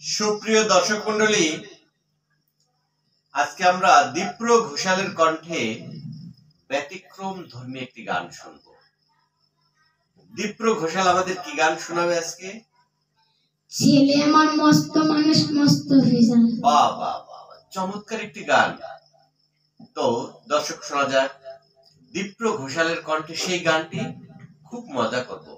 সুপ্রিয় দর্শক মন্ডলী, আজকে আমরা দীপ্র ঘোষালের কণ্ঠে ব্যতিক্রম ধর্মী একটি গান শুনব। দীপ্র ঘোষাল আমাদের কি গান শোনাবে আজকে? ছেলে আমার মস্ত মানুষ মস্ত ভেজাল। বাহ বাহ বাহ, চমৎকার একটি গান। তো দর্শক, শোনা যাক দীপ্র ঘোষালের কণ্ঠে সেই গানটি, খুব মজা করব।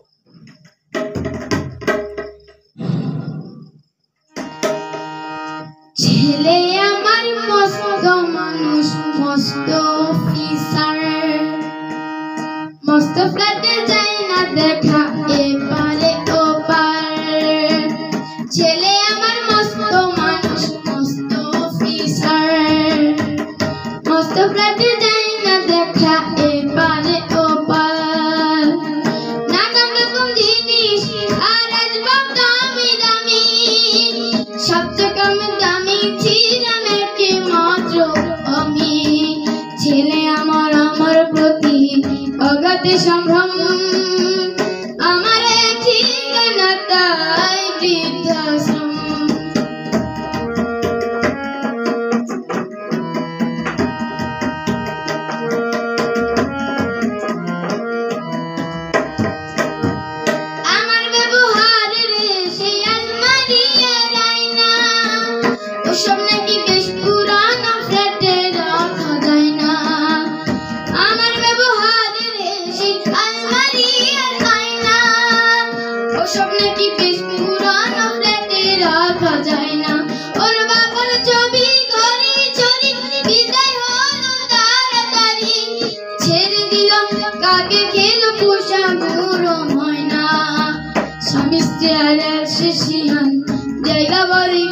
ছেলে আমার মস্ত মানুষ মস্ত অফিসার, মস্ত ফ্ল্যাটে যায় না দেখা এপারে ওপার। ছেলে আমার মস্ত মানুষ মস্ত অফিসার, মস্ত ফ্ল্যাটে যায় না দেখা এপারে ওপার। নানান রকম জিনিস আর আসবাব দামি দামি, সবচেয়ে কম দামি ছিলাম একটি মাত্র আমি। ছেলে আমার আমার প্রতি অগাধ সম্ভ্রম, আমার ঠিকানা তাই বৃদ্ধাশ্রম। আমার ব্যবহারের সেই আলমারি আর আয়না, ওসব নাকি বেশ পুরানো ফ্ল্যাটে রাখা যায় না। আমার ব্যবহারের সেই আলমারি আর আয়না, ওসব নাকি বেশ পুরানো ফ্ল্যাটে রাখা যায় না। ওর বাবার ছবি ঘরে ছড়ি, বিদায় হলো তাড়াতাড়ি, ছেড়ে দিল কাকে খেলো পোষা বুড়ো ময়না। স্বামী স্ত্রী আর শেষিয়ান জায়গা বাড়ি